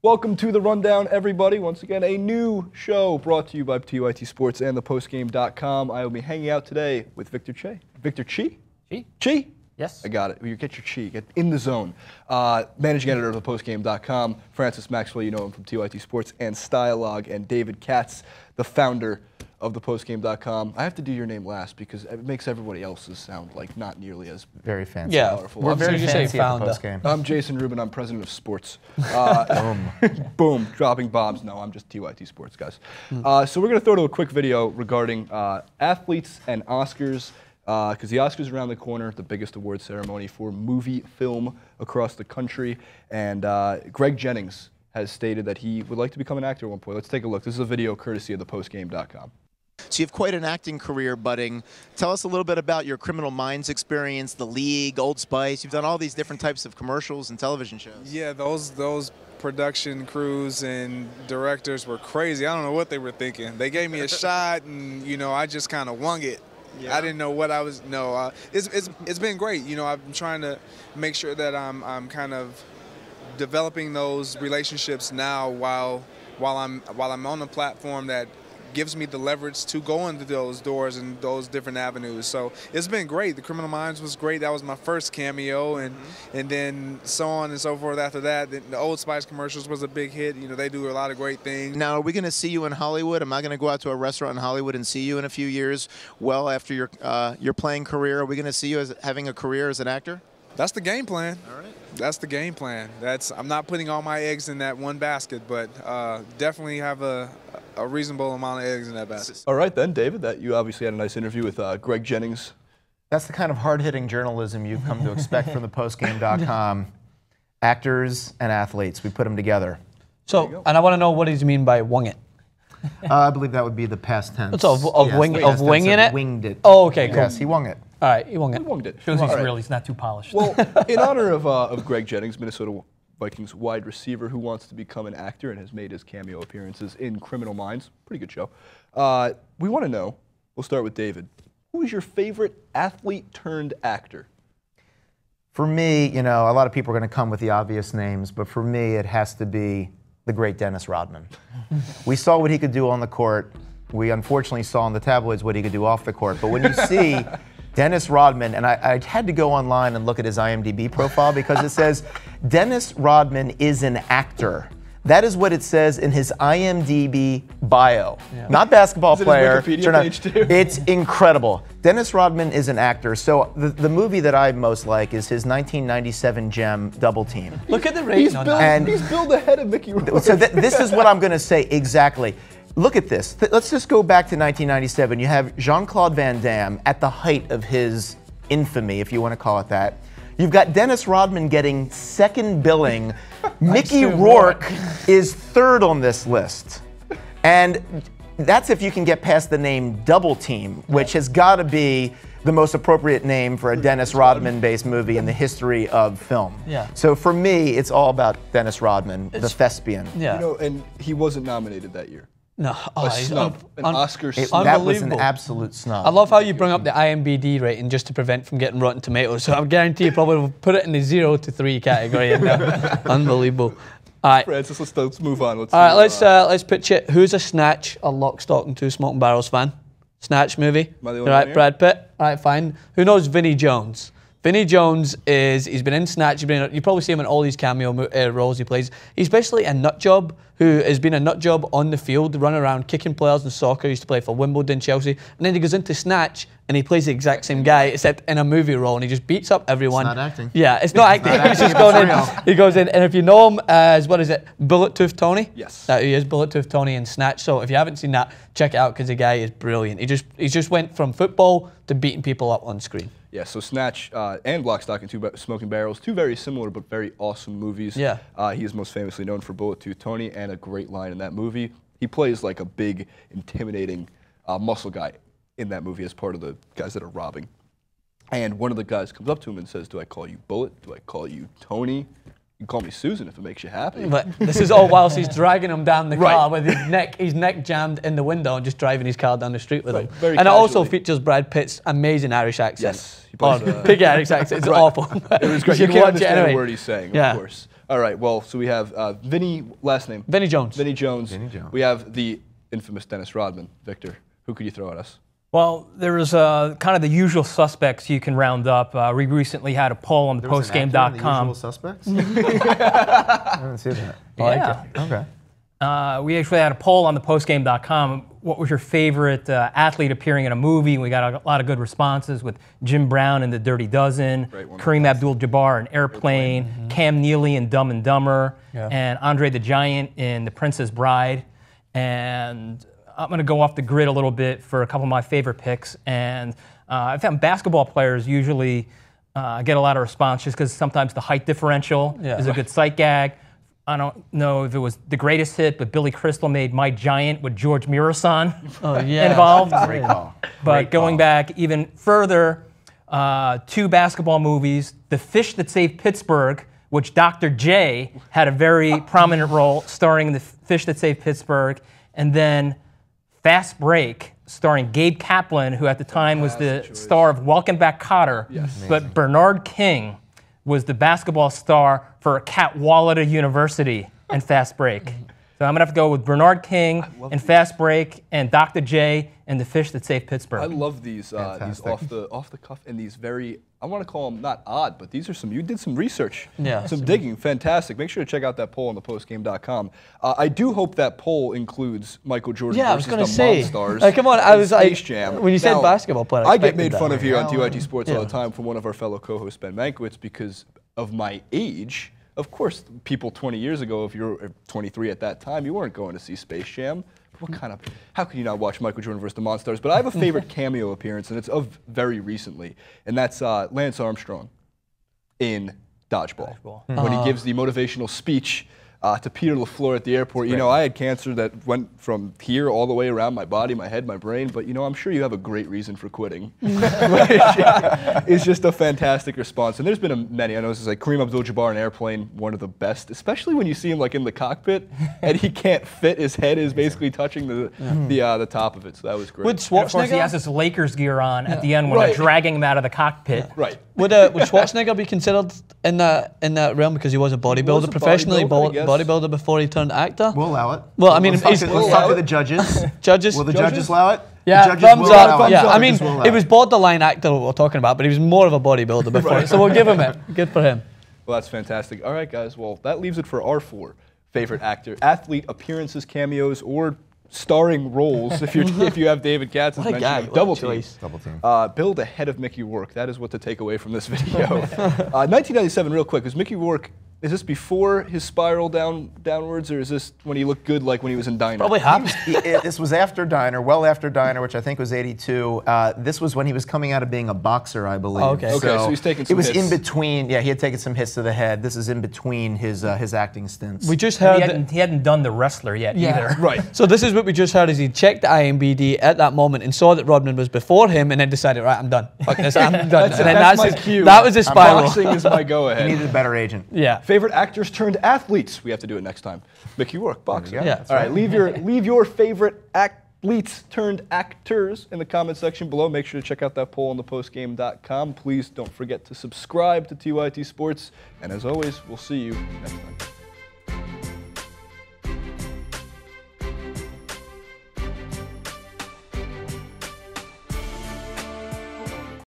Welcome to The Rundown, everybody. Once again, a new show brought to you by TYT Sports and thepostgame.com. I will be hanging out today with Victor Che. Victor Chi? Chi? Yes. I got it. You get your chi. Get in the zone. Managing editor of thepostgame.com. Francis Maxwell, you know him from TYT Sports and Stylelog. And David Katz, the founder of thepostgame.com. I have to do your name last because it makes everybody else's sound like not nearly as very fancy. Yeah, powerful. We're very fancy at the postgame. I'm Jason Rubin. I'm president of sports. Boom. Dropping bombs. No, I'm just TYT Sports, guys. So we're going to throw to a quick video regarding athletes and Oscars, because the Oscars are around the corner, the biggest award ceremony for movie film across the country. And Greg Jennings has stated that he would like to become an actor at one point. Let's take a look. This is a video courtesy of thepostgame.com. So you have quite an acting career, budding. Tell us a little bit about your Criminal Minds experience, The League, Old Spice. You've done all these different types of commercials and television shows. Yeah, those production crews and directors were crazy. I don't know what they were thinking. They gave me a shot, and I just kind of wung it. Yeah. I didn't know what I was. No, it's been great. I'm trying to make sure that I'm kind of developing those relationships now while I'm on a platform that gives me the leverage to go into those doors and those different avenues. So it's been great. The Criminal Minds was great. That was my first cameo, and then so on and so forth after that. The Old Spice commercials was a big hit. They do a lot of great things. Now, are we going to see you in Hollywood? Am I going to go out to a restaurant in Hollywood and see you in a few years, well after your playing career? Are we going to see you as having a career as an actor? That's the game plan. All right. That's the game plan. I'm not putting all my eggs in that one basket, but definitely have a reasonable amount of eggs in that basket. All right then, David, that you obviously had a nice interview with Greg Jennings. That's the kind of hard-hitting journalism you've come to expect from thepostgame.com. Actors and athletes, we put them together. So, and I want to know, what does he mean by wung it? I believe that would be the past tense. So of winging it? Winged it. Oh, okay, cool. Yes, he wung it. All right, he wung it. He wunged it. Shows he's real. He's not too polished. Well, in honor of Greg Jennings, Minnesota Vikings wide receiver who wants to become an actor and has made his cameo appearances in Criminal Minds, pretty good show. We want to know, we'll start with David, who is your favorite athlete turned actor? For me, a lot of people are going to come with the obvious names, but for me, it has to be the great Dennis Rodman. We saw what he could do on the court. We unfortunately saw in the tabloids what he could do off the court. But when you see Dennis Rodman, and I had to go online and look at his IMDb profile because it says, Dennis Rodman is an actor. That is what it says in his IMDb bio. Yeah. Not basketball player. His Wikipedia page too? It's incredible. Dennis Rodman is an actor. So the movie that I most like is his 1997 gem, Double Team. Look at the rating on that. He's billed ahead of Mickey Rourke. So this is what I'm going to say exactly. Look at this. Let's just go back to 1997. You have Jean-Claude Van Damme at the height of his infamy, if you want to call it that. You've got Dennis Rodman getting second billing. Mickey Rourke is third on this list. And that's if you can get past the name Double Team, which has got to be the most appropriate name for a Dennis Rodman-based movie in the history of film. Yeah. So for me, it's all about Dennis Rodman, the thespian. Yeah. And he wasn't nominated that year. No, A snub, an Oscar snub. That was an absolute snub. I love how you bring up the IMDb rating just to prevent from getting Rotten Tomatoes. So I guarantee you probably will put it in the 0 to 3 category. Unbelievable. All right, Francis, let's move on. Let's pitch it. Who's a Snatch, a Lock, Stock, and Two Smoking Barrels fan? Snatch movie. Am I the only All one right, here? Brad Pitt. All right, fine. Who knows Vinnie Jones? Vinnie Jones he's been in Snatch. You probably see him in all these cameo roles he plays. He's basically a nut job who has been a nut job on the field, running around kicking players in soccer. He used to play for Wimbledon, Chelsea. And then he goes into Snatch and he plays the exact same guy, except in a movie role, and he just beats up everyone. It's not acting. Yeah, it's not acting. He's just going in. He goes in, and if you know him as, what is it, Bullet Tooth Tony? Yes. He is Bullet Tooth Tony in Snatch. So if you haven't seen that, check it out because the guy is brilliant. He just went from football to beating people up on screen. Yeah, so Snatch and Lock, Stock, and Two Smoking Barrels, two very similar but very awesome movies. Yeah. He is most famously known for Bullet Tooth Tony and a great line in that movie. He plays like a big, intimidating muscle guy in that movie as part of the guys that are robbing. And one of the guys comes up to him and says, "Do I call you Bullet? Do I call you Tony?" You can call me Susan if it makes you happy. But this is all whilst he's dragging him down the Right. car with his neck jammed in the window and just driving his car down the street with him. Very And it also casually. features Brad Pitt's amazing Irish accent. Yes, he plays, Big Irish accent. It's Right. awful. It was great. You You should can't watch it understand anyway. a word he's saying, Yeah. of course. All right, well, so we have Vinny, last name. Vinny Jones. Vinny Jones. Vinny Jones. We have the infamous Dennis Rodman. Victor, who could you throw at us? Well, there's kind of the usual suspects you can round up. We recently had a poll on the There was an actor in The postgame.com. Usual Suspects? I didn't see that. Yeah. Okay. We actually had a poll on the postgame.com. What was your favorite athlete appearing in a movie? We got a lot of good responses with Jim Brown in The Dirty Dozen, Great one. Kareem Abdul-Jabbar in Airplane, Cam Neely in Dumb and Dumber, and Andre the Giant in The Princess Bride. And I'm going to go off the grid a little bit for a couple of my favorite picks. And I found basketball players usually get a lot of response just because sometimes the height differential is a good sight gag. I don't know if it was the greatest hit, but Billy Crystal made My Giant with George Murasan involved. Great call. But going back even further, 2 basketball movies, The Fish That Saved Pittsburgh, which Dr. J had a very prominent role starring in The Fish That Saved Pittsburgh, and then Fast Break, starring Gabe Kaplan, who at the time was the star of Welcome Back, Kotter. Yes. But Bernard King was the basketball star for Catawalata University and Fast Break. So I'm going to have to go with Bernard King and Fast Break and Dr. J and The Fish That Saved Pittsburgh. I love these off the cuff and these very, I want to call them not odd, but these are some, you did some research, some digging, fantastic. Make sure to check out that poll on the postgame.com. I do hope that poll includes Michael Jordan Yeah, I was versus going the to say. Monstars. Come on, I in was like, Space Jam. when you said Now, basketball player, I get expected made that. fun of here on TYT Sports all the time from one of our fellow co-hosts, Ben Mankiewicz, because of my age. Of course, people 20 years ago, if you're 23 at that time, you weren't going to see Space Jam. What kind of, how could you not watch Michael Jordan versus the Monstars? But I have a favorite cameo appearance, and it's of very recently, and that's Lance Armstrong in Dodgeball. When he gives the motivational speech to Peter LaFleur at the airport. You know, I had cancer that went from here all the way around my body, my head, my brain, but you know, I'm sure you have a great reason for quitting. It's just a fantastic response. And there's been many. I know this is like Kareem Abdul-Jabbar in Airplane, one of the best, especially when you see him like in the cockpit and he can't fit, his head is basically touching the top of it. So that was great. Would And of course, he Schwarzenegger, has his Lakers gear on at the end when they're dragging him out of the cockpit. Right. would Schwarzenegger be considered in that realm because he was a bodybuilder, a professionally bodybuilder, I guess. bodybuilder before he turned actor? We'll allow it. Well, I mean, let's he's- talk to the judges. Judges? Will the judges allow it? Yeah, the judges thumbs will allow up. it. Yeah, I The mean, judges will allow it was borderline actor what we're talking about, but he was more of a bodybuilder before. So we'll give him it. Good for him. Well, that's fantastic. All right, guys. Well, that leaves it for our 4 favorite athlete appearances, cameos, or starring roles. If you have David Katz's What a mention guy, of what a double team. choice. Double team. Build ahead of Mickey Rourke. That is what to take away from this video. 1997, real quick. Was Mickey Rourke? Is this before his spiral downwards, or is this when he looked good, like when he was in Diner? Probably half. This was after Diner, well after Diner, which I think was '82. This was when he was coming out of being a boxer, I believe. Oh, okay. Okay, so he's taking some It was hits. in between. Yeah, he had taken some hits to the head. This is in between his acting stints. We just He heard. hadn't, done The Wrestler yet either. Right. So this is what we just heard is he checked the IMBD at that moment and saw that Rodman was before him and then decided, right, I'm done. Fuck this, I'm done. That's and then my his, cue. that was his spiral. Boxing is my He go-ahead. needed a better agent. Yeah. Favorite actors turned athletes. We have to do it next time. Mickey Rourke, boxer. Yeah. All right. Leave your favorite athletes turned actors in the comment section below. Make sure to check out that poll on thepostgame.com. Please don't forget to subscribe to TYT Sports. And as always, we'll see you next time.